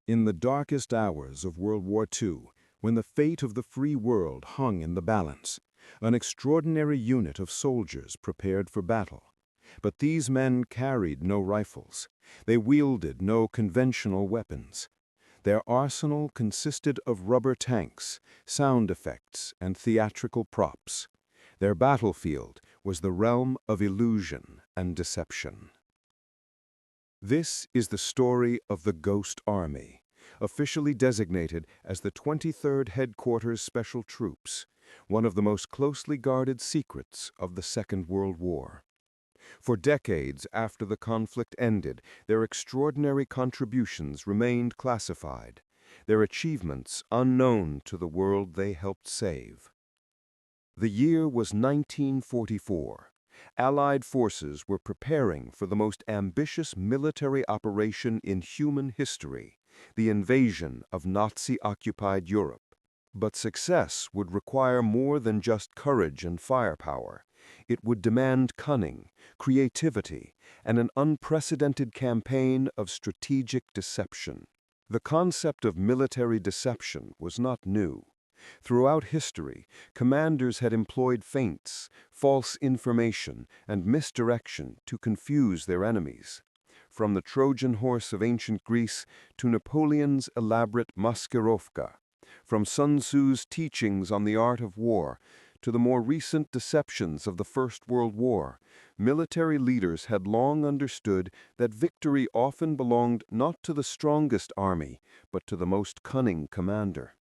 In the darkest hours of World War II, when the fate of the free world hung in the balance, an extraordinary unit of soldiers prepared for battle. But these men carried no rifles. They wielded no conventional weapons. Their arsenal consisted of rubber tanks, sound effects, and theatrical props. Their battlefield was the realm of illusion and deception. This is the story of the Ghost Army, officially designated as the 23rd Headquarters Special Troops, one of the most closely guarded secrets of the Second World War. For decades after the conflict ended, their extraordinary contributions remained classified, their achievements unknown to the world they helped save. The year was 1944. Allied forces were preparing for the most ambitious military operation in human history, the invasion of Nazi-occupied Europe. But success would require more than just courage and firepower. It would demand cunning, creativity, and an unprecedented campaign of strategic deception. The concept of military deception was not new. Throughout history, commanders had employed feints, false information, and misdirection to confuse their enemies. From the Trojan horse of ancient Greece to Napoleon's elaborate maskirovka, from Sun Tzu's teachings on the art of war to the more recent deceptions of the First World War, military leaders had long understood that victory often belonged not to the strongest army, but to the most cunning commander.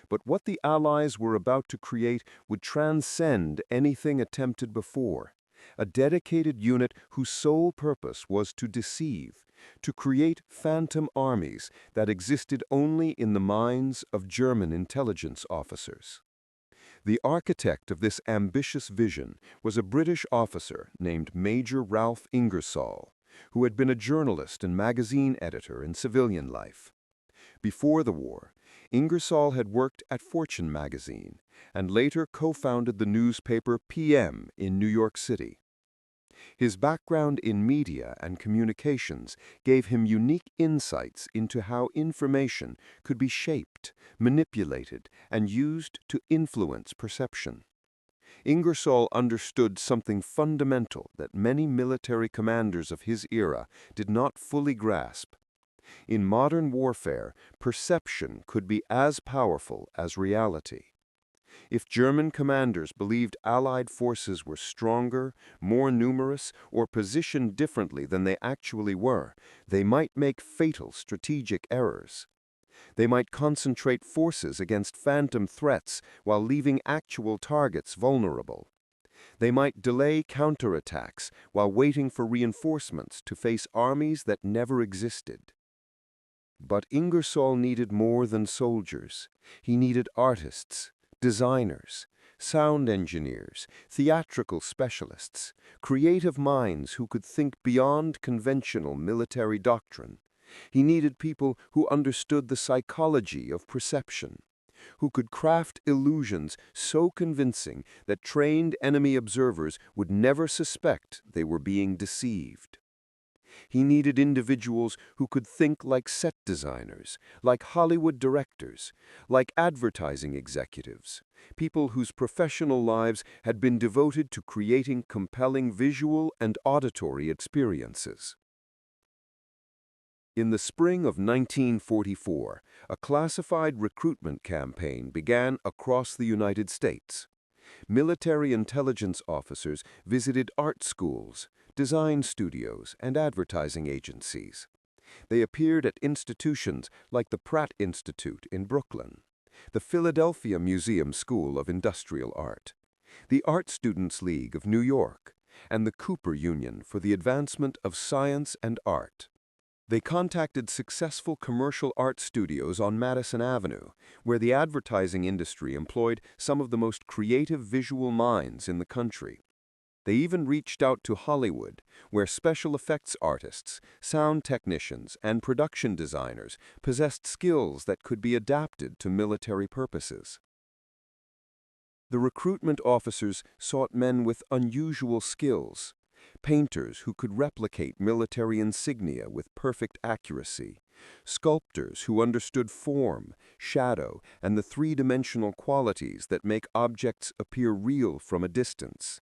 But what the Allies were about to create would transcend anything attempted before. A dedicated unit whose sole purpose was to deceive, to create phantom armies that existed only in the minds of German intelligence officers. The architect of this ambitious vision was a British officer named Major Ralph Ingersoll, who had been a journalist and magazine editor in civilian life. Before the war, Ingersoll had worked at Fortune magazine and later co-founded the newspaper PM in New York City. His background in media and communications gave him unique insights into how information could be shaped, manipulated, and used to influence perception. Ingersoll understood something fundamental that many military commanders of his era did not fully grasp. In modern warfare, perception could be as powerful as reality. If German commanders believed Allied forces were stronger, more numerous, or positioned differently than they actually were, they might make fatal strategic errors. They might concentrate forces against phantom threats while leaving actual targets vulnerable. They might delay counterattacks while waiting for reinforcements to face armies that never existed. But Ingersoll needed more than soldiers. He needed artists, designers, sound engineers, theatrical specialists, creative minds who could think beyond conventional military doctrine. He needed people who understood the psychology of perception, who could craft illusions so convincing that trained enemy observers would never suspect they were being deceived. He needed individuals who could think like set designers, like Hollywood directors, like advertising executives, people whose professional lives had been devoted to creating compelling visual and auditory experiences. In the spring of 1944, a classified recruitment campaign began across the United States. Military intelligence officers visited art schools, design studios, and advertising agencies. They appeared at institutions like the Pratt Institute in Brooklyn, the Philadelphia Museum School of Industrial Art, the Art Students League of New York, and the Cooper Union for the Advancement of Science and Art. They contacted successful commercial art studios on Madison Avenue, where the advertising industry employed some of the most creative visual minds in the country. They even reached out to Hollywood, where special effects artists, sound technicians, and production designers possessed skills that could be adapted to military purposes. The recruitment officers sought men with unusual skills, painters who could replicate military insignia with perfect accuracy, Sculptors who understood form, shadow, and the three-dimensional qualities that make objects appear real from a distance.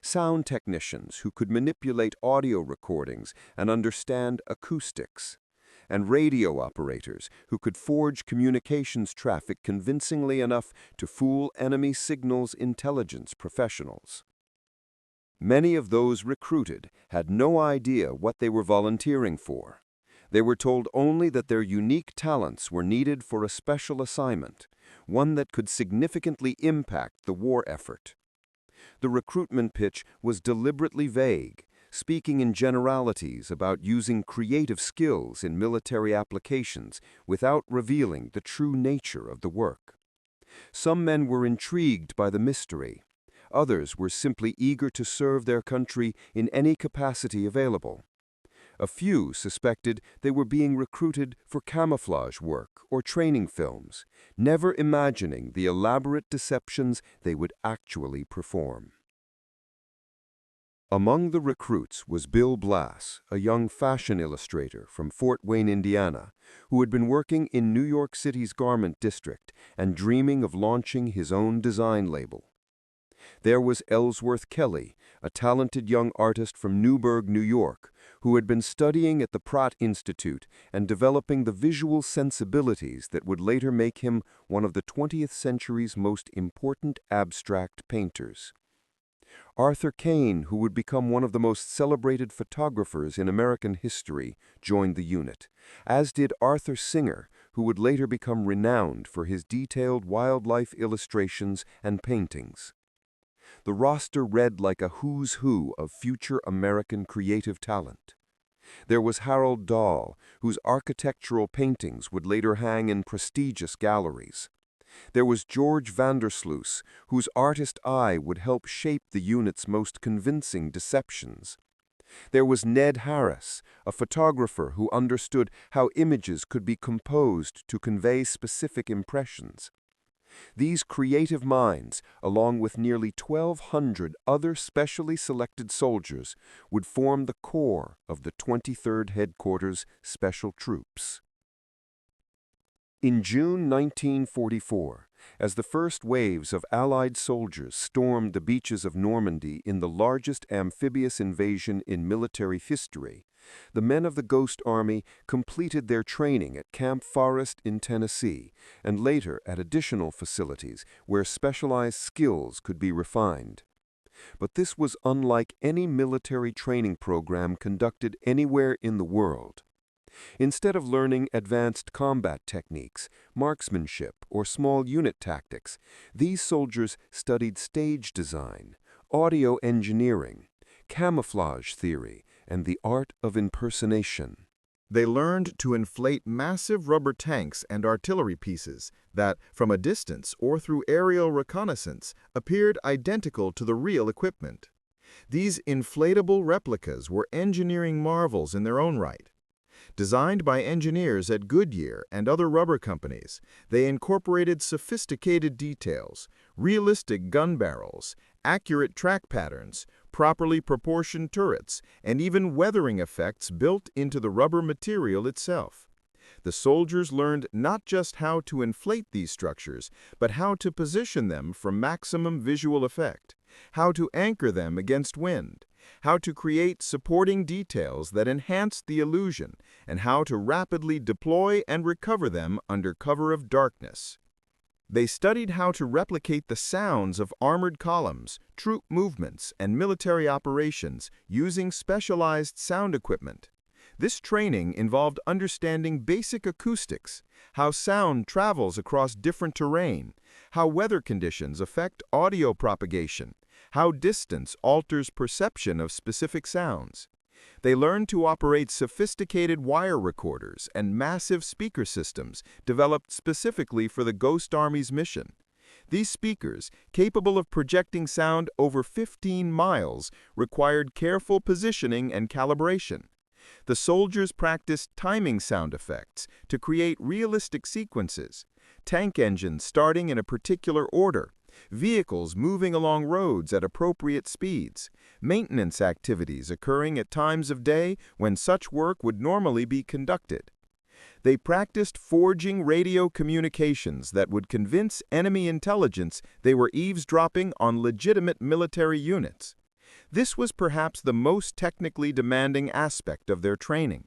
Sound technicians who could manipulate audio recordings and understand acoustics. And radio operators who could forge communications traffic convincingly enough to fool enemy signals intelligence professionals. Many of those recruited had no idea what they were volunteering for. They were told only that their unique talents were needed for a special assignment, one that could significantly impact the war effort. The recruitment pitch was deliberately vague, speaking in generalities about using creative skills in military applications without revealing the true nature of the work. Some men were intrigued by the mystery. Others were simply eager to serve their country in any capacity available. A few suspected they were being recruited for camouflage work or training films, never imagining the elaborate deceptions they would actually perform. Among the recruits was Bill Blass, a young fashion illustrator from Fort Wayne, Indiana, who had been working in New York City's garment district and dreaming of launching his own design label. There was Ellsworth Kelly, a talented young artist from Newburgh, New York, who had been studying at the Pratt Institute and developing the visual sensibilities that would later make him one of the 20th century's most important abstract painters. Arthur Kane, who would become one of the most celebrated photographers in American history, joined the unit, as did Arthur Singer, who would later become renowned for his detailed wildlife illustrations and paintings. The roster read like a who's who of future American creative talent. There was Harold Dahl, whose architectural paintings would later hang in prestigious galleries. There was George Vandersloot, whose artist eye would help shape the unit's most convincing deceptions. There was Ned Harris, a photographer who understood how images could be composed to convey specific impressions. These creative minds, along with nearly 1,200 other specially selected soldiers, would form the core of the 23rd Headquarters Special Troops. In June 1944, as the first waves of Allied soldiers stormed the beaches of Normandy in the largest amphibious invasion in military history, the men of the Ghost Army completed their training at Camp Forrest in Tennessee and later at additional facilities where specialized skills could be refined. But this was unlike any military training program conducted anywhere in the world. Instead of learning advanced combat techniques, marksmanship, or small unit tactics, these soldiers studied stage design, audio engineering, camouflage theory, and the art of impersonation. They learned to inflate massive rubber tanks and artillery pieces that, from a distance or through aerial reconnaissance, appeared identical to the real equipment. These inflatable replicas were engineering marvels in their own right. Designed by engineers at Goodyear and other rubber companies, they incorporated sophisticated details, realistic gun barrels, accurate track patterns, properly proportioned turrets, and even weathering effects built into the rubber material itself. The soldiers learned not just how to inflate these structures, but how to position them for maximum visual effect, how to anchor them against wind, how to create supporting details that enhanced the illusion, and how to rapidly deploy and recover them under cover of darkness. They studied how to replicate the sounds of armored columns, troop movements, and military operations using specialized sound equipment. This training involved understanding basic acoustics, how sound travels across different terrain, how weather conditions affect audio propagation, how distance alters perception of specific sounds. They learned to operate sophisticated wire recorders and massive speaker systems developed specifically for the Ghost Army's mission. These speakers, capable of projecting sound over 15 miles, required careful positioning and calibration. The soldiers practiced timing sound effects to create realistic sequences, tank engines starting in a particular order, vehicles moving along roads at appropriate speeds, maintenance activities occurring at times of day when such work would normally be conducted. They practiced forging radio communications that would convince enemy intelligence they were eavesdropping on legitimate military units. This was perhaps the most technically demanding aspect of their training.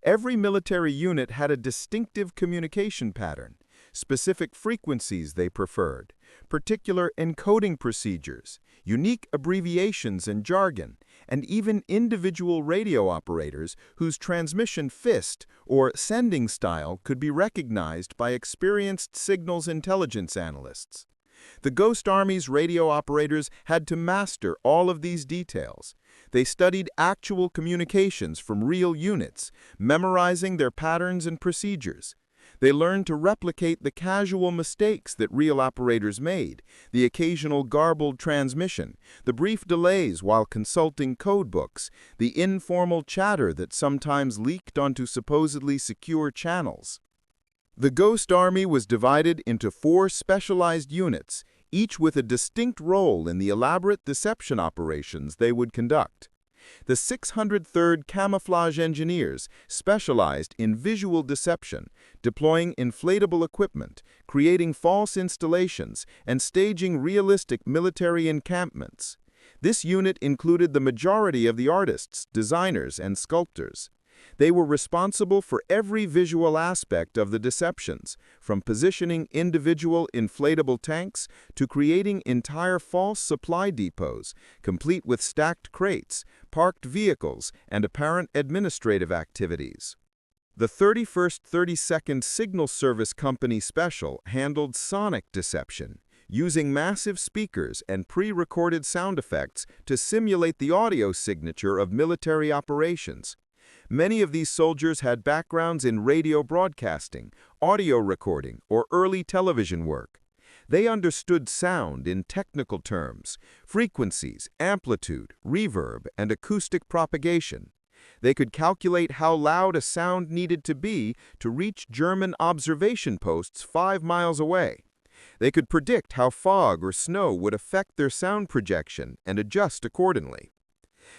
Every military unit had a distinctive communication pattern, specific frequencies they preferred, particular encoding procedures, unique abbreviations and jargon, and even individual radio operators whose transmission fist or sending style could be recognized by experienced signals intelligence analysts. The Ghost Army's radio operators had to master all of these details. They studied actual communications from real units, memorizing their patterns and procedures. They learned to replicate the casual mistakes that real operators made, the occasional garbled transmission, the brief delays while consulting codebooks, the informal chatter that sometimes leaked onto supposedly secure channels. The Ghost Army was divided into 4 specialized units, each with a distinct role in the elaborate deception operations they would conduct. The 603rd Camouflage Engineers specialized in visual deception, deploying inflatable equipment, creating false installations, and staging realistic military encampments. This unit included the majority of the artists, designers, and sculptors. They were responsible for every visual aspect of the deceptions, from positioning individual inflatable tanks to creating entire false supply depots, complete with stacked crates, parked vehicles, and apparent administrative activities. The 31st 32nd Signal Service Company Special handled sonic deception, using massive speakers and pre-recorded sound effects to simulate the audio signature of military operations. Many of these soldiers had backgrounds in radio broadcasting, audio recording, or early television work. They understood sound in technical terms, frequencies, amplitude, reverb, and acoustic propagation. They could calculate how loud a sound needed to be to reach German observation posts 5 miles away. They could predict how fog or snow would affect their sound projection and adjust accordingly.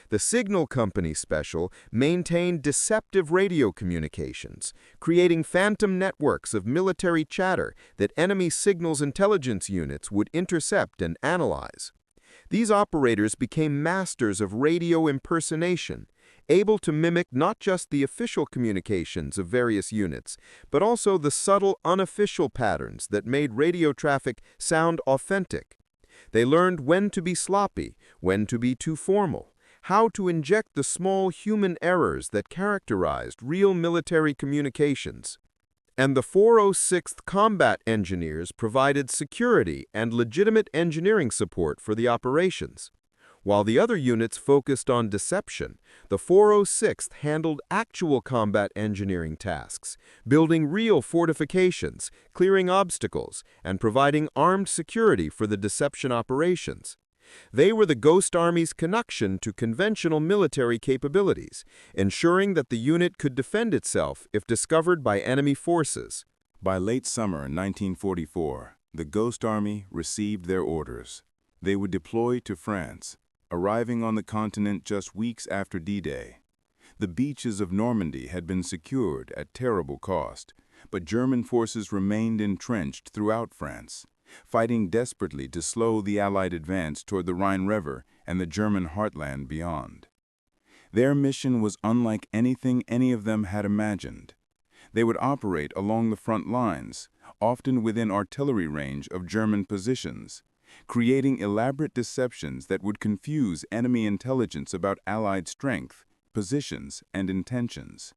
The Signal Company Special maintained deceptive radio communications, creating phantom networks of military chatter that enemy signals intelligence units would intercept and analyze. These operators became masters of radio impersonation, able to mimic not just the official communications of various units, but also the subtle unofficial patterns that made radio traffic sound authentic. They learned when to be sloppy, when to be too formal, how to inject the small human errors that characterized real military communications. And the 406th Combat Engineers provided security and legitimate engineering support for the operations. While the other units focused on deception, the 406th handled actual combat engineering tasks, building real fortifications, clearing obstacles, and providing armed security for the deception operations. They were the Ghost Army's connection to conventional military capabilities, ensuring that the unit could defend itself if discovered by enemy forces. By late summer 1944, the Ghost Army received their orders. They would deploy to France, arriving on the continent just weeks after D-Day. The beaches of Normandy had been secured at terrible cost, but German forces remained entrenched throughout France, fighting desperately to slow the Allied advance toward the Rhine River and the German heartland beyond. Their mission was unlike anything any of them had imagined. They would operate along the front lines, often within artillery range of German positions, creating elaborate deceptions that would confuse enemy intelligence about Allied strength, positions, and intentions.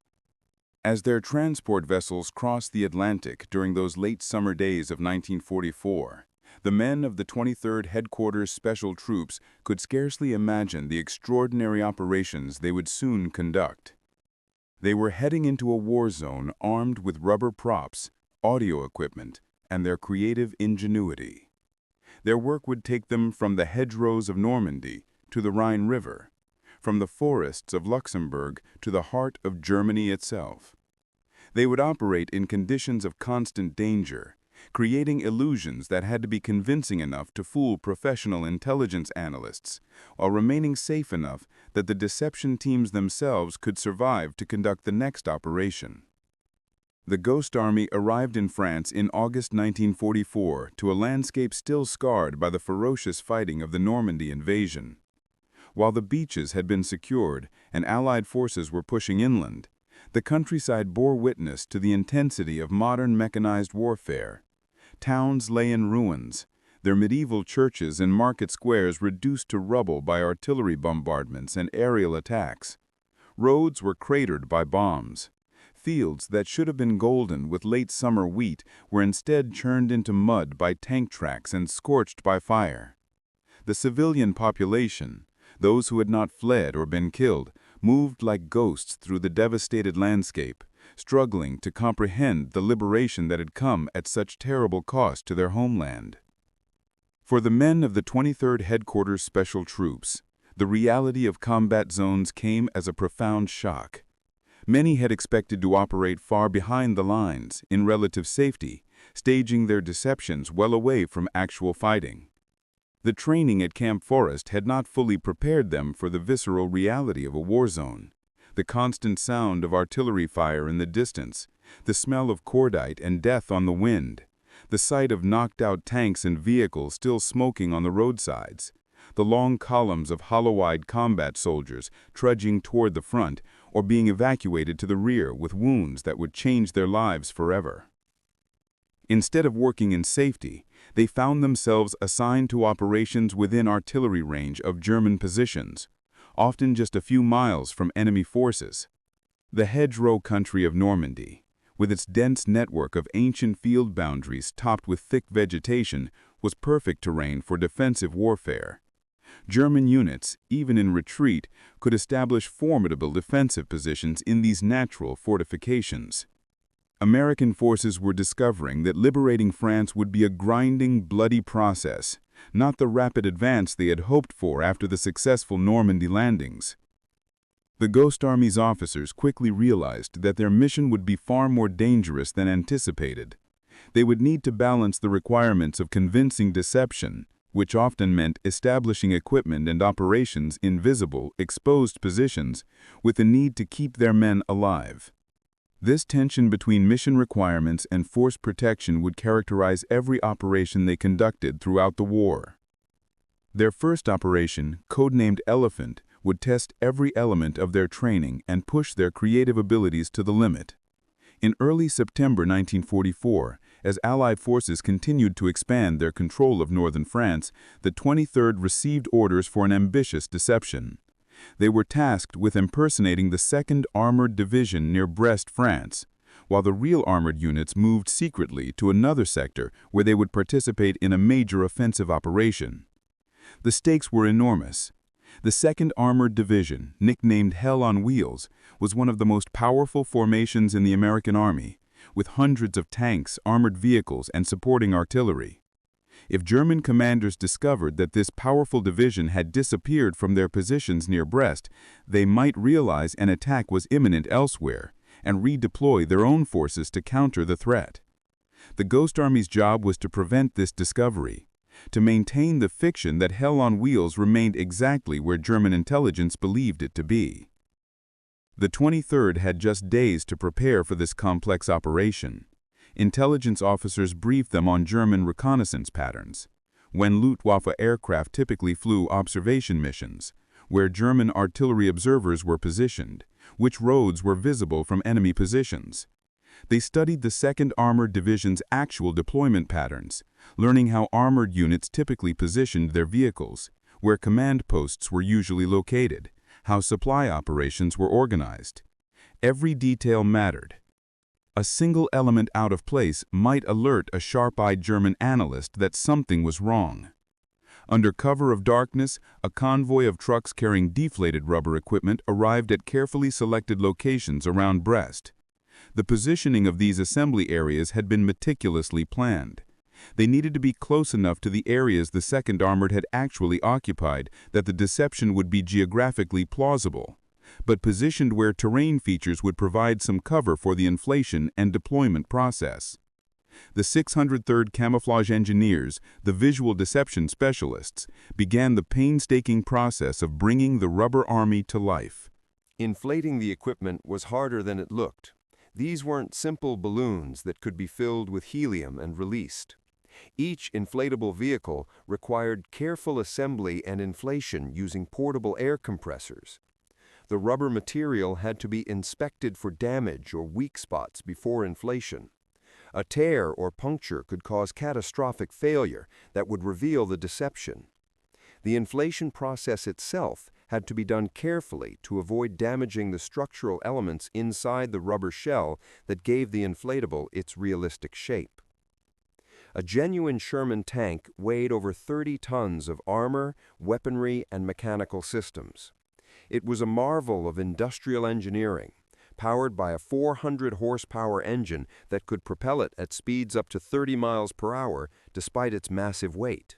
As their transport vessels crossed the Atlantic during those late summer days of 1944, the men of the 23rd Headquarters Special Troops could scarcely imagine the extraordinary operations they would soon conduct. They were heading into a war zone armed with rubber props, audio equipment, and their creative ingenuity. Their work would take them from the hedgerows of Normandy to the Rhine River, from the forests of Luxembourg to the heart of Germany itself. They would operate in conditions of constant danger, creating illusions that had to be convincing enough to fool professional intelligence analysts, while remaining safe enough that the deception teams themselves could survive to conduct the next operation. The Ghost Army arrived in France in August 1944 to a landscape still scarred by the ferocious fighting of the Normandy invasion. While the beaches had been secured and Allied forces were pushing inland, the countryside bore witness to the intensity of modern mechanized warfare. Towns lay in ruins, their medieval churches and market squares reduced to rubble by artillery bombardments and aerial attacks. Roads were cratered by bombs. Fields that should have been golden with late summer wheat were instead churned into mud by tank tracks and scorched by fire. The civilian population, those who had not fled or been killed, moved like ghosts through the devastated landscape, struggling to comprehend the liberation that had come at such terrible cost to their homeland. For the men of the 23rd Headquarters Special Troops, the reality of combat zones came as a profound shock. Many had expected to operate far behind the lines, in relative safety, staging their deceptions well away from actual fighting. The training at Camp Forest had not fully prepared them for the visceral reality of a war zone. The constant sound of artillery fire in the distance, the smell of cordite and death on the wind, the sight of knocked-out tanks and vehicles still smoking on the roadsides, the long columns of hollow-eyed combat soldiers trudging toward the front or being evacuated to the rear with wounds that would change their lives forever. Instead of working in safety, they found themselves assigned to operations within artillery range of German positions, often just a few miles from enemy forces. The hedgerow country of Normandy, with its dense network of ancient field boundaries topped with thick vegetation, was perfect terrain for defensive warfare. German units, even in retreat, could establish formidable defensive positions in these natural fortifications. American forces were discovering that liberating France would be a grinding, bloody process, not the rapid advance they had hoped for after the successful Normandy landings. The Ghost Army's officers quickly realized that their mission would be far more dangerous than anticipated. They would need to balance the requirements of convincing deception, which often meant establishing equipment and operations in visible, exposed positions, with the need to keep their men alive. This tension between mission requirements and force protection would characterize every operation they conducted throughout the war. Their first operation, codenamed Elephant, would test every element of their training and push their creative abilities to the limit. In early September 1944, as Allied forces continued to expand their control of northern France, the 23rd received orders for an ambitious deception. They were tasked with impersonating the 2nd Armored Division near Brest, France, while the real armored units moved secretly to another sector where they would participate in a major offensive operation. The stakes were enormous. The 2nd Armored Division, nicknamed Hell on Wheels, was one of the most powerful formations in the American Army, with hundreds of tanks, armored vehicles, and supporting artillery. If German commanders discovered that this powerful division had disappeared from their positions near Brest, they might realize an attack was imminent elsewhere and redeploy their own forces to counter the threat. The Ghost Army's job was to prevent this discovery, to maintain the fiction that Hell on Wheels remained exactly where German intelligence believed it to be. The 23rd had just days to prepare for this complex operation. Intelligence officers briefed them on German reconnaissance patterns, when Luftwaffe aircraft typically flew observation missions, where German artillery observers were positioned, which roads were visible from enemy positions. They studied the 2nd Armored Division's actual deployment patterns, learning how armored units typically positioned their vehicles, where command posts were usually located, how supply operations were organized. Every detail mattered. A single element out of place might alert a sharp-eyed German analyst that something was wrong. Under cover of darkness, a convoy of trucks carrying deflated rubber equipment arrived at carefully selected locations around Brest. The positioning of these assembly areas had been meticulously planned. They needed to be close enough to the areas the 2nd Armored had actually occupied that the deception would be geographically plausible, but positioned where terrain features would provide some cover for the inflation and deployment process. The 603rd Camouflage Engineers, the visual deception specialists, began the painstaking process of bringing the rubber army to life. Inflating the equipment was harder than it looked. These weren't simple balloons that could be filled with helium and released. Each inflatable vehicle required careful assembly and inflation using portable air compressors. The rubber material had to be inspected for damage or weak spots before inflation. A tear or puncture could cause catastrophic failure that would reveal the deception. The inflation process itself had to be done carefully to avoid damaging the structural elements inside the rubber shell that gave the inflatable its realistic shape. A genuine Sherman tank weighed over 30 tons of armor, weaponry, and mechanical systems. It was a marvel of industrial engineering, powered by a 400-horsepower engine that could propel it at speeds up to 30 miles per hour despite its massive weight.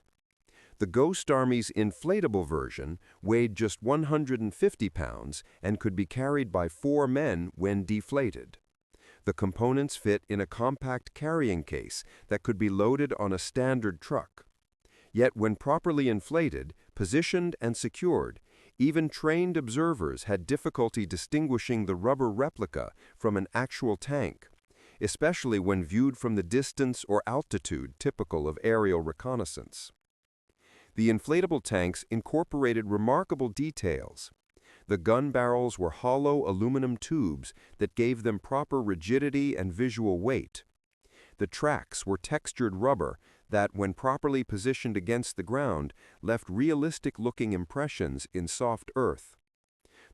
The Ghost Army's inflatable version weighed just 150 pounds and could be carried by 4 men when deflated. The components fit in a compact carrying case that could be loaded on a standard truck. Yet when properly inflated, positioned, and secured, even trained observers had difficulty distinguishing the rubber replica from an actual tank, especially when viewed from the distance or altitude typical of aerial reconnaissance. The inflatable tanks incorporated remarkable details. The gun barrels were hollow aluminum tubes that gave them proper rigidity and visual weight. The tracks were textured rubber that, when properly positioned against the ground, left realistic-looking impressions in soft earth.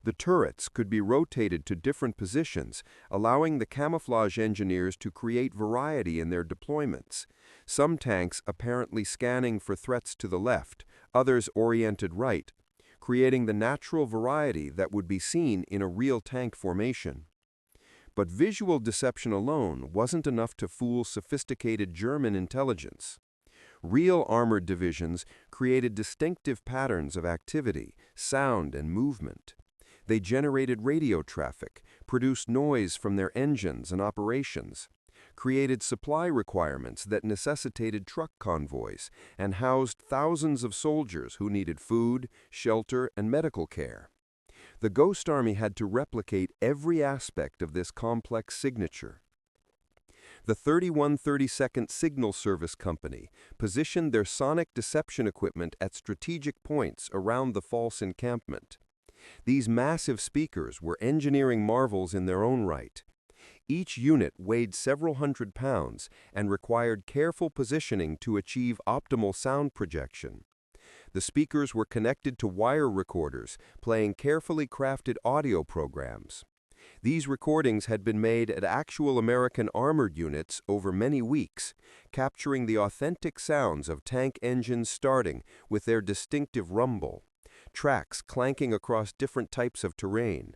The turrets could be rotated to different positions, allowing the camouflage engineers to create variety in their deployments. Some tanks apparently scanning for threats to the left, others oriented right, creating the natural variety that would be seen in a real tank formation. But visual deception alone wasn't enough to fool sophisticated German intelligence. Real armored divisions created distinctive patterns of activity, sound, and movement. They generated radio traffic, produced noise from their engines and operations, created supply requirements that necessitated truck convoys, and housed thousands of soldiers who needed food, shelter, and medical care. The Ghost Army had to replicate every aspect of this complex signature. The 3132nd Signal Service Company positioned their sonic deception equipment at strategic points around the false encampment. These massive speakers were engineering marvels in their own right. Each unit weighed several hundred pounds and required careful positioning to achieve optimal sound projection. The speakers were connected to wire recorders, playing carefully crafted audio programs. These recordings had been made at actual American armored units over many weeks, capturing the authentic sounds of tank engines starting with their distinctive rumble, tracks clanking across different types of terrain,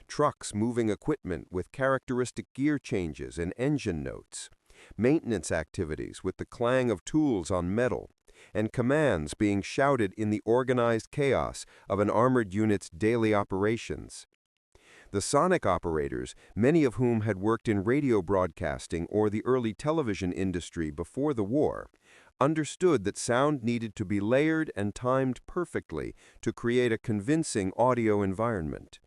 trucks moving equipment with characteristic gear changes and engine notes, maintenance activities with the clang of tools on metal, and commands being shouted in the organized chaos of an armored unit's daily operations. The sonic operators, many of whom had worked in radio broadcasting or the early television industry before the war, understood that sound needed to be layered and timed perfectly to create a convincing audio environment.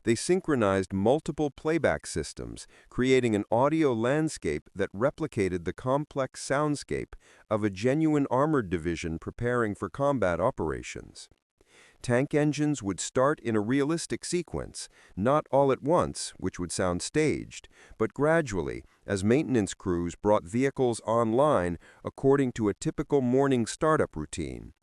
They synchronized multiple playback systems, creating an audio landscape that replicated the complex soundscape of a genuine armored division preparing for combat operations. Tank engines would start in a realistic sequence, not all at once, which would sound staged, but gradually, as maintenance crews brought vehicles online according to a typical morning startup routine.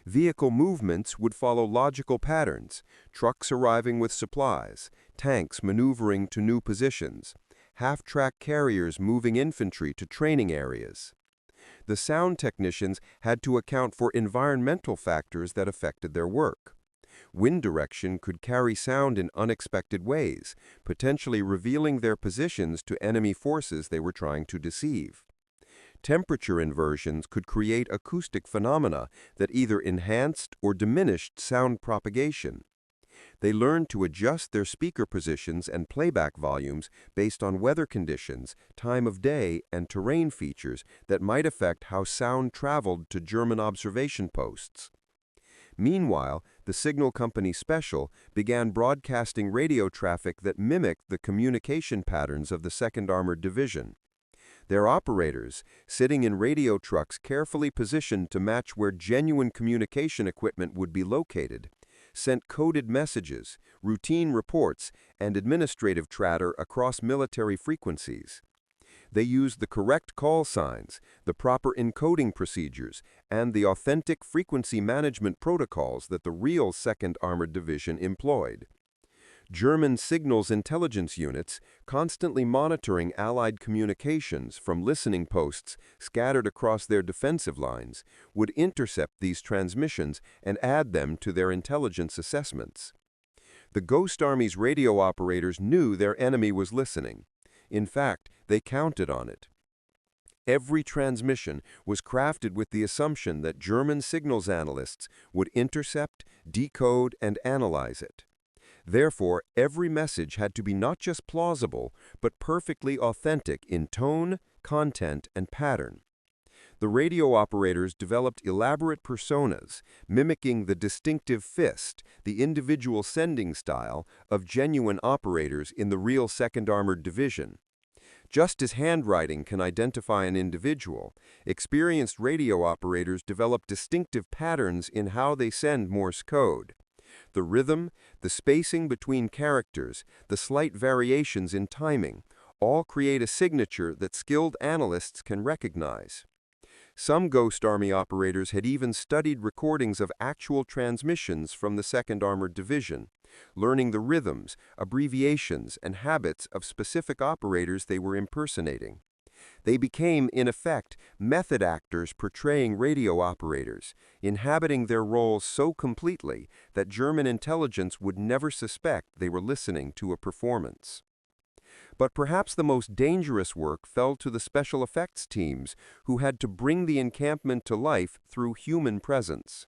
Vehicle movements would follow logical patterns, trucks arriving with supplies, tanks maneuvering to new positions, half-track carriers moving infantry to training areas. The sound technicians had to account for environmental factors that affected their work. Wind direction could carry sound in unexpected ways, potentially revealing their positions to enemy forces they were trying to deceive. Temperature inversions could create acoustic phenomena that either enhanced or diminished sound propagation. They learned to adjust their speaker positions and playback volumes based on weather conditions, time of day, and terrain features that might affect how sound traveled to German observation posts. Meanwhile, the signal company Special began broadcasting radio traffic that mimicked the communication patterns of the 2nd Armored Division. Their operators, sitting in radio trucks carefully positioned to match where genuine communication equipment would be located, sent coded messages, routine reports, and administrative chatter across military frequencies. They used the correct call signs, the proper encoding procedures, and the authentic frequency management protocols that the real 2nd Armored Division employed. German signals intelligence units, constantly monitoring Allied communications from listening posts scattered across their defensive lines, would intercept these transmissions and add them to their intelligence assessments. The Ghost Army's radio operators knew their enemy was listening. In fact, they counted on it. Every transmission was crafted with the assumption that German signals analysts would intercept, decode, and analyze it. Therefore, every message had to be not just plausible, but perfectly authentic in tone, content, and pattern. The radio operators developed elaborate personas, mimicking the distinctive fist, the individual sending style, of genuine operators in the real 2nd Armored Division. Just as handwriting can identify an individual, experienced radio operators develop distinctive patterns in how they send Morse code. The rhythm, the spacing between characters, the slight variations in timing, all create a signature that skilled analysts can recognize. Some Ghost Army operators had even studied recordings of actual transmissions from the 2nd Armored Division, learning the rhythms, abbreviations, and habits of specific operators they were impersonating. They became, in effect, method actors portraying radio operators, inhabiting their roles so completely that German intelligence would never suspect they were listening to a performance. But perhaps the most dangerous work fell to the special effects teams, who had to bring the encampment to life through human presence.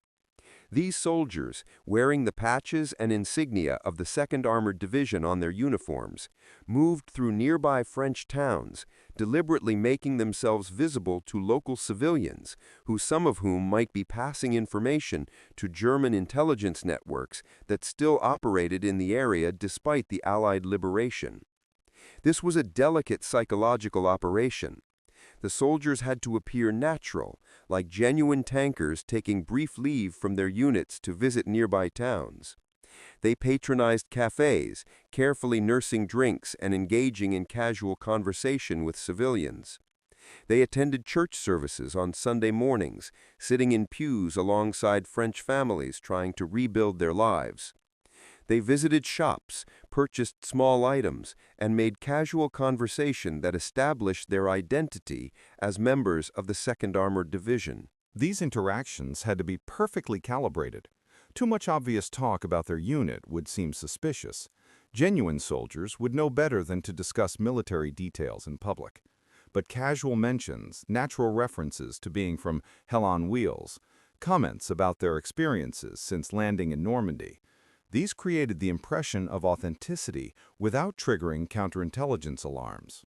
These soldiers, wearing the patches and insignia of the 2nd Armored Division on their uniforms, moved through nearby French towns, deliberately making themselves visible to local civilians, some of whom might be passing information to German intelligence networks that still operated in the area despite the Allied liberation. This was a delicate psychological operation. The soldiers had to appear natural, like genuine tankers taking brief leave from their units to visit nearby towns. They patronized cafes, carefully nursing drinks and engaging in casual conversation with civilians. They attended church services on Sunday mornings, sitting in pews alongside French families trying to rebuild their lives. They visited shops, purchased small items, and made casual conversation that established their identity as members of the 2nd Armored Division. These interactions had to be perfectly calibrated. Too much obvious talk about their unit would seem suspicious. Genuine soldiers would know better than to discuss military details in public. But casual mentions, natural references to being from Hell on Wheels, comments about their experiences since landing in Normandy, these created the impression of authenticity without triggering counterintelligence alarms.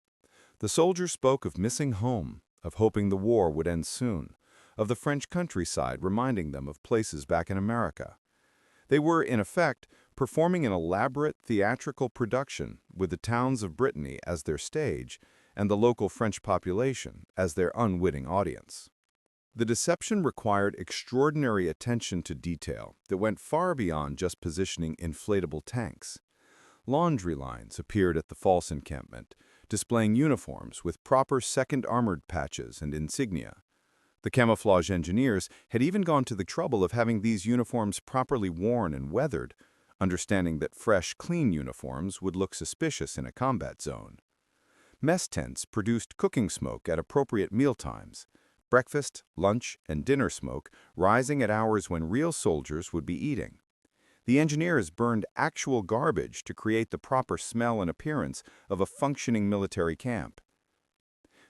The soldiers spoke of missing home, of hoping the war would end soon, of the French countryside reminding them of places back in America. They were, in effect, performing an elaborate theatrical production with the towns of Brittany as their stage and the local French population as their unwitting audience. The deception required extraordinary attention to detail that went far beyond just positioning inflatable tanks. Laundry lines appeared at the false encampment, displaying uniforms with proper 2nd Armored patches and insignia. The camouflage engineers had even gone to the trouble of having these uniforms properly worn and weathered, understanding that fresh, clean uniforms would look suspicious in a combat zone. Mess tents produced cooking smoke at appropriate mealtimes, breakfast, lunch, and dinner smoke rising at hours when real soldiers would be eating. The engineers burned actual garbage to create the proper smell and appearance of a functioning military camp.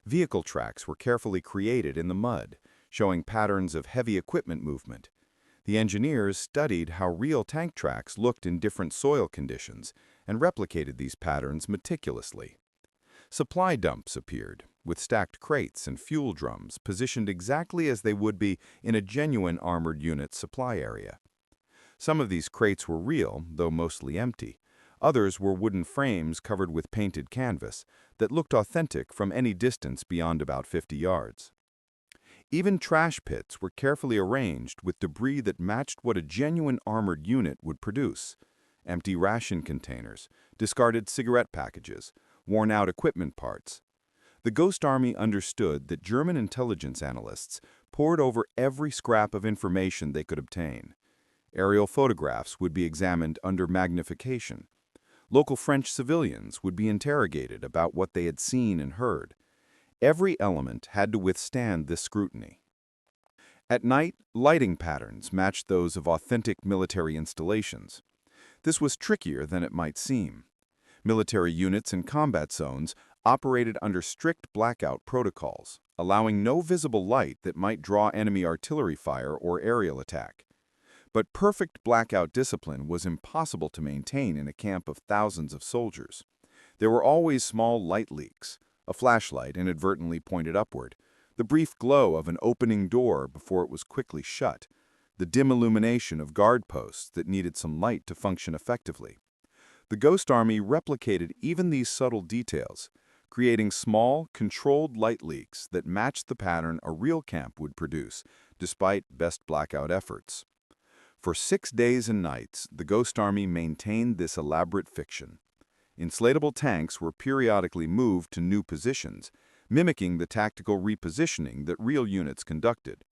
Vehicle tracks were carefully created in the mud, showing patterns of heavy equipment movement. The engineers studied how real tank tracks looked in different soil conditions and replicated these patterns meticulously. Supply dumps appeared, with stacked crates and fuel drums positioned exactly as they would be in a genuine armored unit supply area. Some of these crates were real, though mostly empty. Others were wooden frames covered with painted canvas that looked authentic from any distance beyond about 50 yards. Even trash pits were carefully arranged with debris that matched what a genuine armored unit would produce. Empty ration containers, discarded cigarette packages, worn-out equipment parts. The Ghost Army understood that German intelligence analysts pored over every scrap of information they could obtain. Aerial photographs would be examined under magnification. Local French civilians would be interrogated about what they had seen and heard. Every element had to withstand this scrutiny. At night, lighting patterns matched those of authentic military installations. This was trickier than it might seem. Military units in combat zones operated under strict blackout protocols, allowing no visible light that might draw enemy artillery fire or aerial attack. But perfect blackout discipline was impossible to maintain in a camp of thousands of soldiers. There were always small light leaks, a flashlight inadvertently pointed upward, the brief glow of an opening door before it was quickly shut, the dim illumination of guard posts that needed some light to function effectively. The Ghost Army replicated even these subtle details, creating small, controlled light leaks that matched the pattern a real camp would produce, despite best blackout efforts. For 6 days and nights, the Ghost Army maintained this elaborate fiction. Inflatable tanks were periodically moved to new positions, mimicking the tactical repositioning that real units conducted.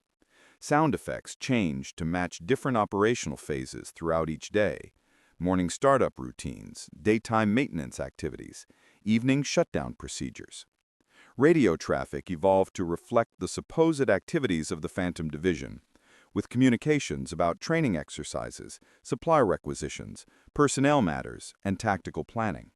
Sound effects changed to match different operational phases throughout each day: morning startup routines, daytime maintenance activities, evening shutdown procedures. Radio traffic evolved to reflect the supposed activities of the Phantom Division, with communications about training exercises, supply requisitions, personnel matters, and tactical planning.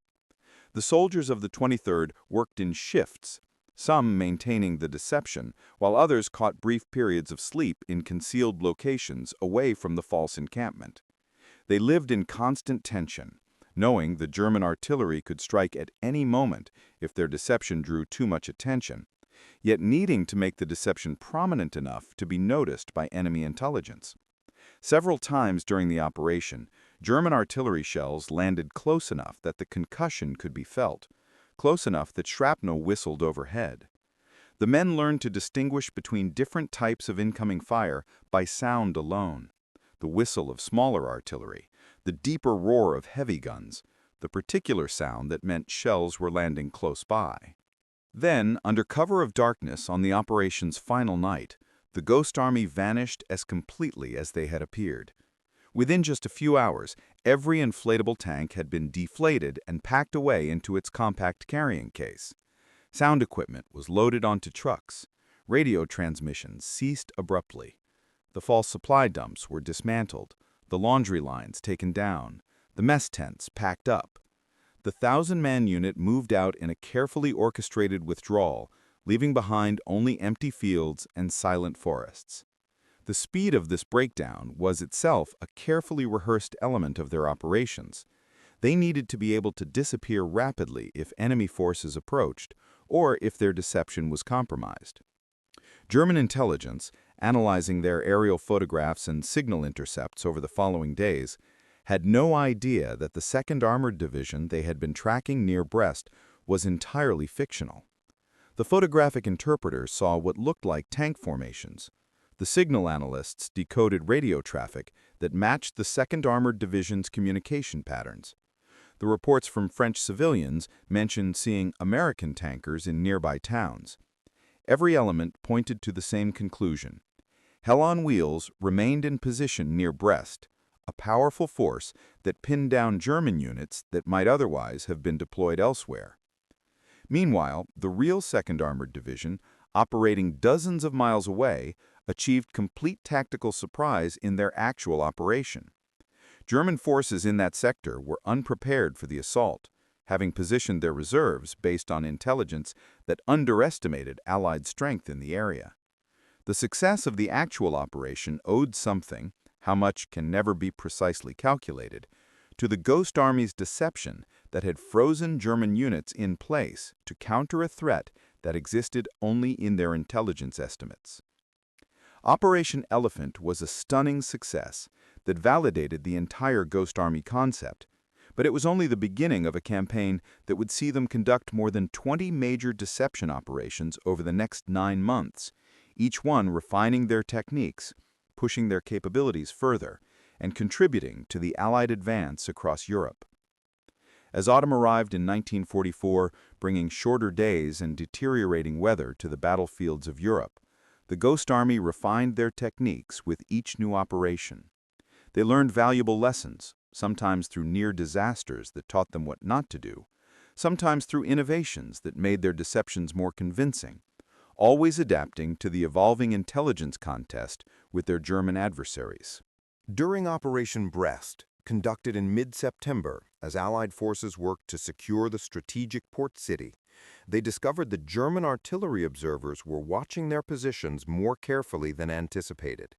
The soldiers of the 23rd worked in shifts, some maintaining the deception, while others caught brief periods of sleep in concealed locations away from the false encampment. They lived in constant tension, knowing the German artillery could strike at any moment if their deception drew too much attention, yet needing to make the deception prominent enough to be noticed by enemy intelligence. Several times during the operation, German artillery shells landed close enough that the concussion could be felt, close enough that shrapnel whistled overhead. The men learned to distinguish between different types of incoming fire by sound alone: the whistle of smaller artillery, the deeper roar of heavy guns, the particular sound that meant shells were landing close by. Then, under cover of darkness on the operation's final night, the Ghost Army vanished as completely as they had appeared. Within just a few hours, every inflatable tank had been deflated and packed away into its compact carrying case. Sound equipment was loaded onto trucks. Radio transmissions ceased abruptly. The false supply dumps were dismantled, the laundry lines taken down, the mess tents packed up. The 1,000-man unit moved out in a carefully orchestrated withdrawal, leaving behind only empty fields and silent forests. The speed of this breakdown was itself a carefully rehearsed element of their operations. They needed to be able to disappear rapidly if enemy forces approached, or if their deception was compromised. German intelligence, analyzing their aerial photographs and signal intercepts over the following days, had no idea that the 2nd Armored Division they had been tracking near Brest was entirely fictional. The photographic interpreters saw what looked like tank formations. The signal analysts decoded radio traffic that matched the 2nd Armored Division's communication patterns. The reports from French civilians mentioned seeing American tankers in nearby towns. Every element pointed to the same conclusion. Hell on Wheels remained in position near Brest, a powerful force that pinned down German units that might otherwise have been deployed elsewhere. Meanwhile, the real 2nd Armored Division, operating dozens of miles away, achieved complete tactical surprise in their actual operation. German forces in that sector were unprepared for the assault, having positioned their reserves based on intelligence that underestimated Allied strength in the area. The success of the actual operation owed something, how much can never be precisely calculated, to the Ghost Army's deception that had frozen German units in place to counter a threat that existed only in their intelligence estimates. Operation Elephant was a stunning success that validated the entire Ghost Army concept. But it was only the beginning of a campaign that would see them conduct more than 20 major deception operations over the next 9 months, each one refining their techniques, pushing their capabilities further, and contributing to the Allied advance across Europe. As autumn arrived in 1944, bringing shorter days and deteriorating weather to the battlefields of Europe, the Ghost Army refined their techniques with each new operation. They learned valuable lessons, sometimes through near disasters that taught them what not to do, sometimes through innovations that made their deceptions more convincing, always adapting to the evolving intelligence contest with their German adversaries. During Operation Brest, conducted in mid-September as Allied forces worked to secure the strategic port city, they discovered that German artillery observers were watching their positions more carefully than anticipated.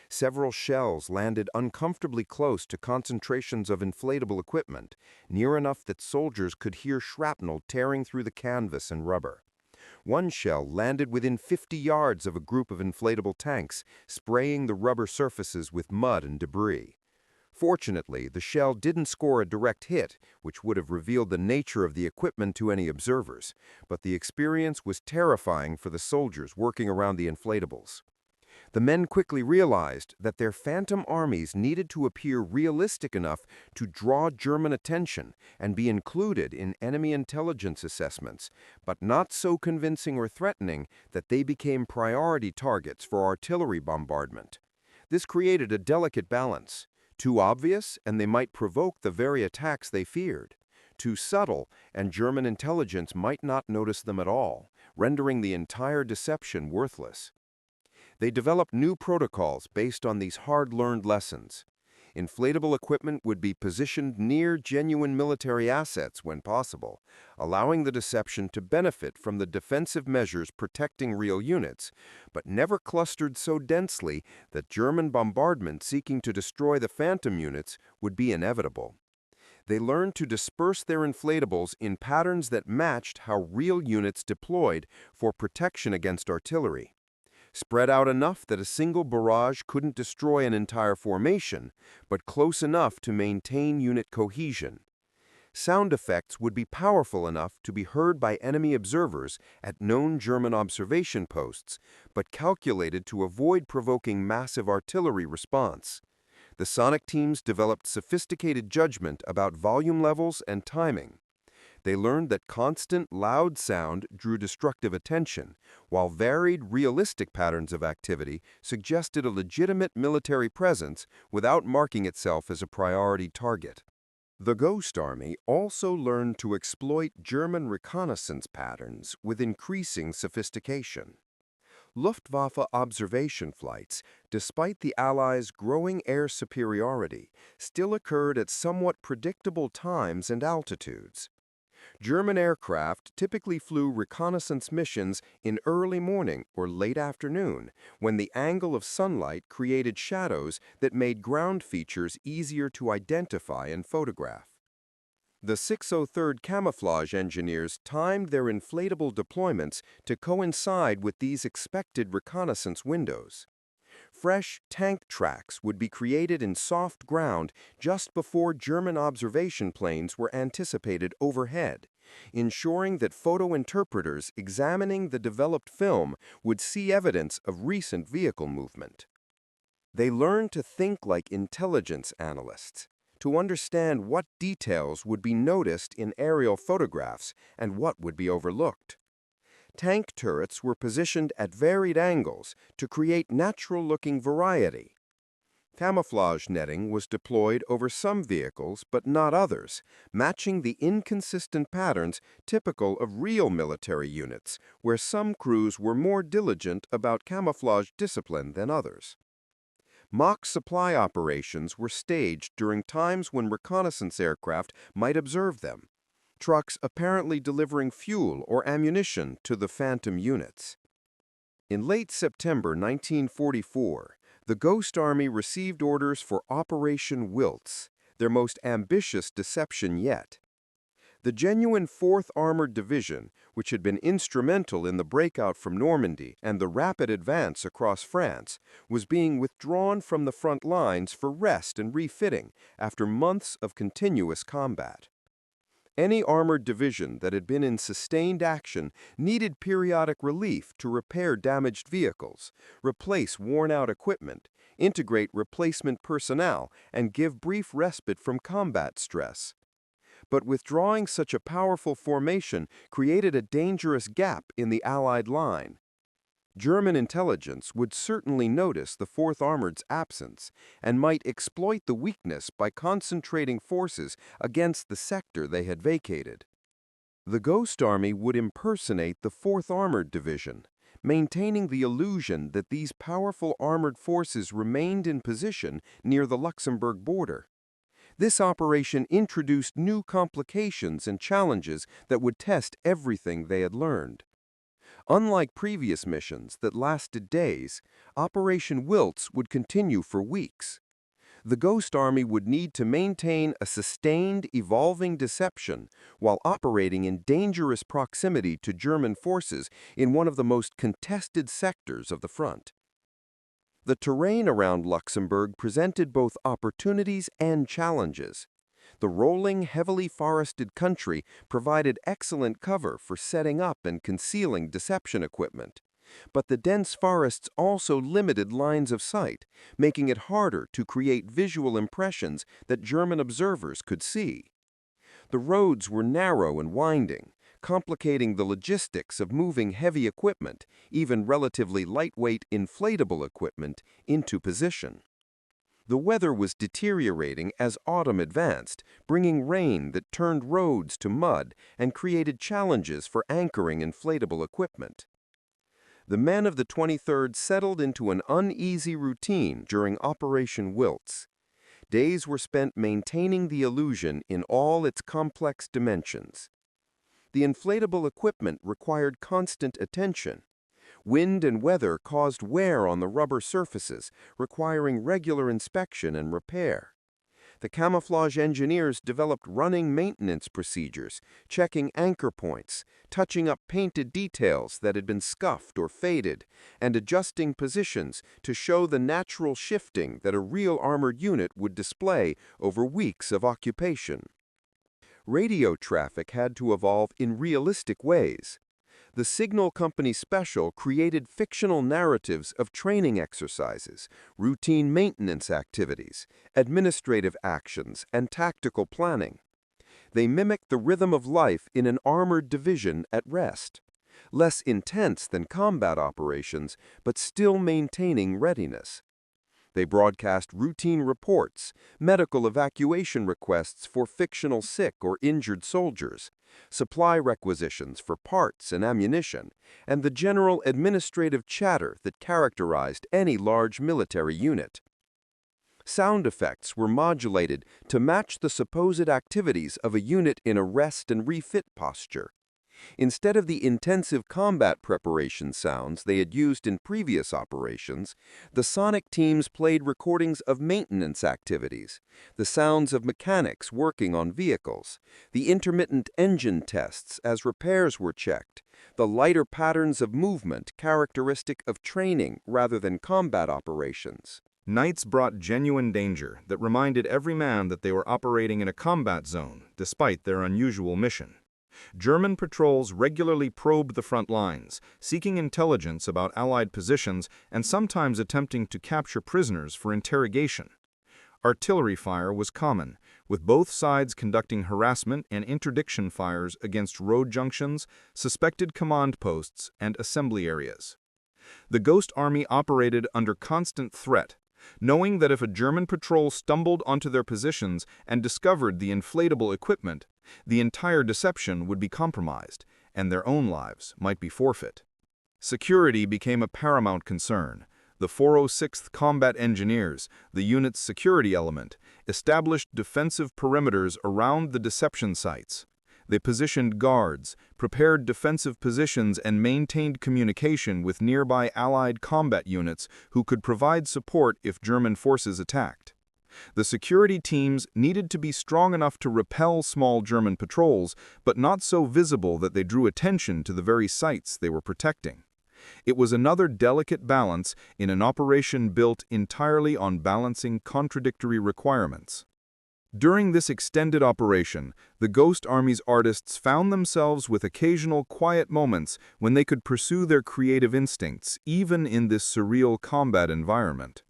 Several shells landed uncomfortably close to concentrations of inflatable equipment, near enough that soldiers could hear shrapnel tearing through the canvas and rubber. One shell landed within 50 yards of a group of inflatable tanks, spraying the rubber surfaces with mud and debris. Fortunately, the shell didn't score a direct hit, which would have revealed the nature of the equipment to any observers, but the experience was terrifying for the soldiers working around the inflatables. The men quickly realized that their phantom armies needed to appear realistic enough to draw German attention and be included in enemy intelligence assessments, but not so convincing or threatening that they became priority targets for artillery bombardment. This created a delicate balance. Too obvious, and they might provoke the very attacks they feared. Too subtle, and German intelligence might not notice them at all, rendering the entire deception worthless. They developed new protocols based on these hard-learned lessons. Inflatable equipment would be positioned near genuine military assets when possible, allowing the deception to benefit from the defensive measures protecting real units, but never clustered so densely that German bombardment seeking to destroy the phantom units would be inevitable. They learned to disperse their inflatables in patterns that matched how real units deployed for protection against artillery. Spread out enough that a single barrage couldn't destroy an entire formation, but close enough to maintain unit cohesion. Sound effects would be powerful enough to be heard by enemy observers at known German observation posts, but calculated to avoid provoking massive artillery response. The sonic teams developed sophisticated judgment about volume levels and timing. They learned that constant, loud sound drew destructive attention, while varied, realistic patterns of activity suggested a legitimate military presence without marking itself as a priority target. The Ghost Army also learned to exploit German reconnaissance patterns with increasing sophistication. Luftwaffe observation flights, despite the Allies' growing air superiority, still occurred at somewhat predictable times and altitudes. German aircraft typically flew reconnaissance missions in early morning or late afternoon, when the angle of sunlight created shadows that made ground features easier to identify and photograph. The 603rd Camouflage engineers timed their inflatable deployments to coincide with these expected reconnaissance windows. Fresh tank tracks would be created in soft ground just before German observation planes were anticipated overhead, ensuring that photo interpreters examining the developed film would see evidence of recent vehicle movement. They learned to think like intelligence analysts, to understand what details would be noticed in aerial photographs and what would be overlooked. Tank turrets were positioned at varied angles to create natural-looking variety. Camouflage netting was deployed over some vehicles but not others, matching the inconsistent patterns typical of real military units, where some crews were more diligent about camouflage discipline than others. Mock supply operations were staged during times when reconnaissance aircraft might observe them, trucks apparently delivering fuel or ammunition to the phantom units. In late September 1944, the Ghost Army received orders for Operation Wiltz, their most ambitious deception yet. The genuine 4th Armored Division which had been instrumental in the breakout from Normandy and the rapid advance across France, was being withdrawn from the front lines for rest and refitting after months of continuous combat. Any armored division that had been in sustained action needed periodic relief to repair damaged vehicles, replace worn-out equipment, integrate replacement personnel, and give brief respite from combat stress. But withdrawing such a powerful formation created a dangerous gap in the Allied line. German intelligence would certainly notice the Fourth Armored's absence and might exploit the weakness by concentrating forces against the sector they had vacated. The Ghost Army would impersonate the Fourth Armored Division, maintaining the illusion that these powerful armored forces remained in position near the Luxembourg border. This operation introduced new complications and challenges that would test everything they had learned. Unlike previous missions that lasted days, Operation Wiltz would continue for weeks. The Ghost Army would need to maintain a sustained, evolving deception while operating in dangerous proximity to German forces in one of the most contested sectors of the front. The terrain around Luxembourg presented both opportunities and challenges. The rolling, heavily forested country provided excellent cover for setting up and concealing deception equipment. But the dense forests also limited lines of sight, making it harder to create visual impressions that German observers could see. The roads were narrow and winding, complicating the logistics of moving heavy equipment, even relatively lightweight inflatable equipment, into position. The weather was deteriorating as autumn advanced, bringing rain that turned roads to mud and created challenges for anchoring inflatable equipment. The men of the 23rd settled into an uneasy routine during Operation Wiltz. Days were spent maintaining the illusion in all its complex dimensions. The inflatable equipment required constant attention. Wind and weather caused wear on the rubber surfaces, requiring regular inspection and repair. The camouflage engineers developed running maintenance procedures, checking anchor points, touching up painted details that had been scuffed or faded, and adjusting positions to show the natural shifting that a real armored unit would display over weeks of occupation. Radio traffic had to evolve in realistic ways. The Signal Company Special created fictional narratives of training exercises, routine maintenance activities, administrative actions, and tactical planning. They mimicked the rhythm of life in an armored division at rest, less intense than combat operations, but still maintaining readiness. They broadcast routine reports, medical evacuation requests for fictional sick or injured soldiers, supply requisitions for parts and ammunition, and the general administrative chatter that characterized any large military unit. Sound effects were modulated to match the supposed activities of a unit in a rest and refit posture. Instead of the intensive combat preparation sounds they had used in previous operations, the sonic teams played recordings of maintenance activities, the sounds of mechanics working on vehicles, the intermittent engine tests as repairs were checked, the lighter patterns of movement characteristic of training rather than combat operations. Nights brought genuine danger that reminded every man that they were operating in a combat zone, despite their unusual mission. German patrols regularly probed the front lines, seeking intelligence about Allied positions and sometimes attempting to capture prisoners for interrogation. Artillery fire was common, with both sides conducting harassment and interdiction fires against road junctions, suspected command posts, and assembly areas. The Ghost Army operated under constant threat, knowing that if a German patrol stumbled onto their positions and discovered the inflatable equipment, the entire deception would be compromised, and their own lives might be forfeit. Security became a paramount concern. The 406th Combat Engineers, the unit's security element, established defensive perimeters around the deception sites. They positioned guards, prepared defensive positions, and maintained communication with nearby Allied combat units who could provide support if German forces attacked. The security teams needed to be strong enough to repel small German patrols, but not so visible that they drew attention to the very sites they were protecting. It was another delicate balance in an operation built entirely on balancing contradictory requirements. During this extended operation, the Ghost Army's artists found themselves with occasional quiet moments when they could pursue their creative instincts, even in this surreal combat environment.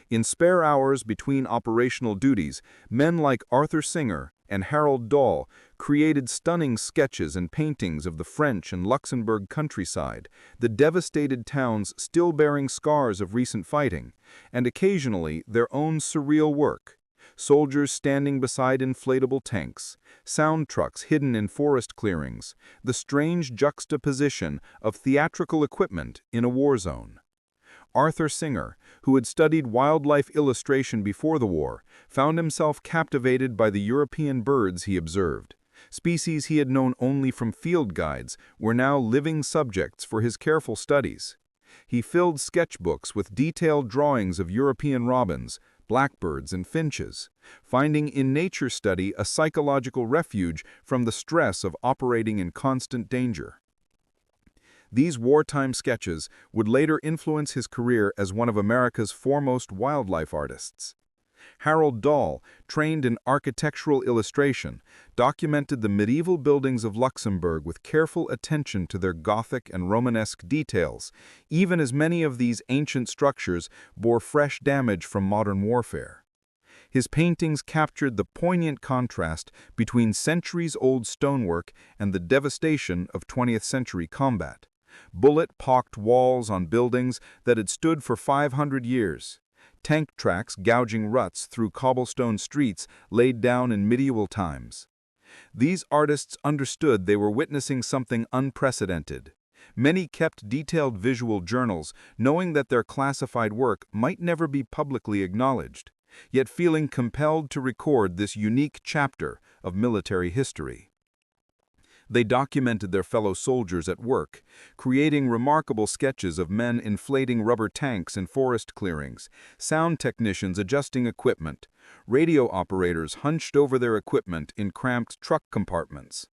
In spare hours between operational duties, men like Arthur Singer and Harold Dahl created stunning sketches and paintings of the French and Luxembourg countryside, the devastated towns still bearing scars of recent fighting, and occasionally their own surreal work. Soldiers standing beside inflatable tanks, sound trucks hidden in forest clearings, the strange juxtaposition of theatrical equipment in a war zone. Arthur Singer, who had studied wildlife illustration before the war, found himself captivated by the European birds he observed. Species he had known only from field guides were now living subjects for his careful studies. He filled sketchbooks with detailed drawings of European robins, blackbirds, and finches, finding in nature study a psychological refuge from the stress of operating in constant danger. These wartime sketches would later influence his career as one of America's foremost wildlife artists. Harold Dahl, trained in architectural illustration, documented the medieval buildings of Luxembourg with careful attention to their Gothic and Romanesque details, even as many of these ancient structures bore fresh damage from modern warfare. His paintings captured the poignant contrast between centuries-old stonework and the devastation of 20th-century combat. Bullet-pocked walls on buildings that had stood for 500 years. Tank tracks gouging ruts through cobblestone streets laid down in medieval times. These artists understood they were witnessing something unprecedented. Many kept detailed visual journals, knowing that their classified work might never be publicly acknowledged, yet feeling compelled to record this unique chapter of military history. They documented their fellow soldiers at work, creating remarkable sketches of men inflating rubber tanks in forest clearings, sound technicians adjusting equipment, radio operators hunched over their equipment in cramped truck compartments.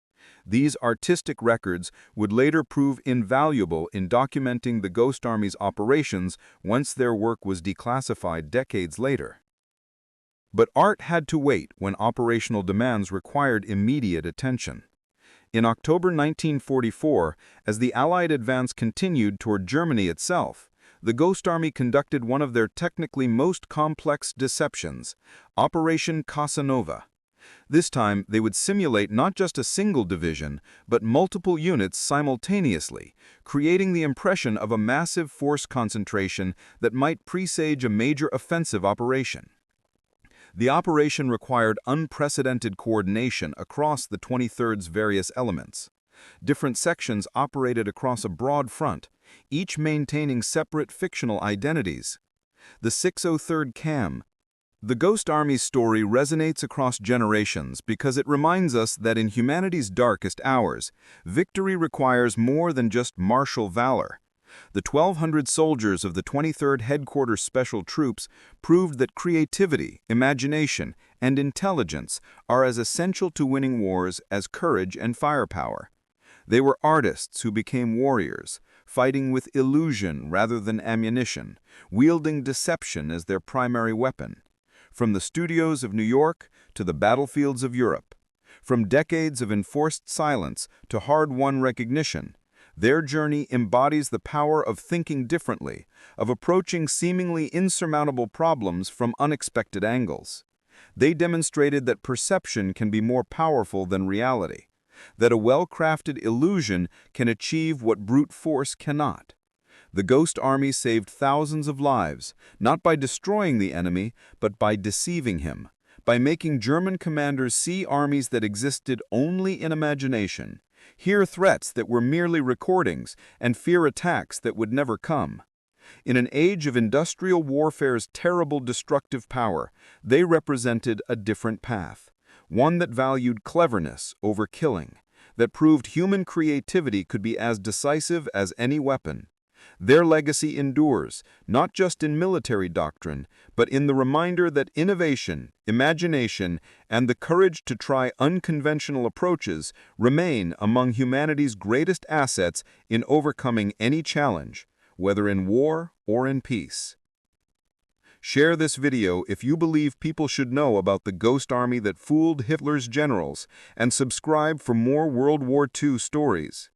These artistic records would later prove invaluable in documenting the Ghost Army's operations once their work was declassified decades later. But art had to wait when operational demands required immediate attention. In October 1944, as the Allied advance continued toward Germany itself, the Ghost Army conducted one of their technically most complex deceptions, Operation Casanova. This time, they would simulate not just a single division, but multiple units simultaneously, creating the impression of a massive force concentration that might presage a major offensive operation. The operation required unprecedented coordination across the 23rd's various elements. Different sections operated across a broad front, each maintaining separate fictional identities. The 603rd CAM. The Ghost Army's story resonates across generations because it reminds us that in humanity's darkest hours, victory requires more than just martial valor. The 1,200 soldiers of the 23rd Headquarters Special Troops proved that creativity, imagination, and intelligence are as essential to winning wars as courage and firepower. They were artists who became warriors, fighting with illusion rather than ammunition, wielding deception as their primary weapon. From the studios of New York to the battlefields of Europe, from decades of enforced silence to hard-won recognition, their journey embodies the power of thinking differently, of approaching seemingly insurmountable problems from unexpected angles. They demonstrated that perception can be more powerful than reality, that a well-crafted illusion can achieve what brute force cannot. The Ghost Army saved thousands of lives, not by destroying the enemy, but by deceiving him, by making German commanders see armies that existed only in imagination, hear threats that were merely recordings, and fear attacks that would never come. In an age of industrial warfare's terrible destructive power, they represented a different path, one that valued cleverness over killing, that proved human creativity could be as decisive as any weapon. Their legacy endures, not just in military doctrine, but in the reminder that innovation, imagination, and the courage to try unconventional approaches remain among humanity's greatest assets in overcoming any challenge, whether in war or in peace. Share this video if you believe people should know about the ghost army that fooled Hitler's generals, and subscribe for more World War II stories.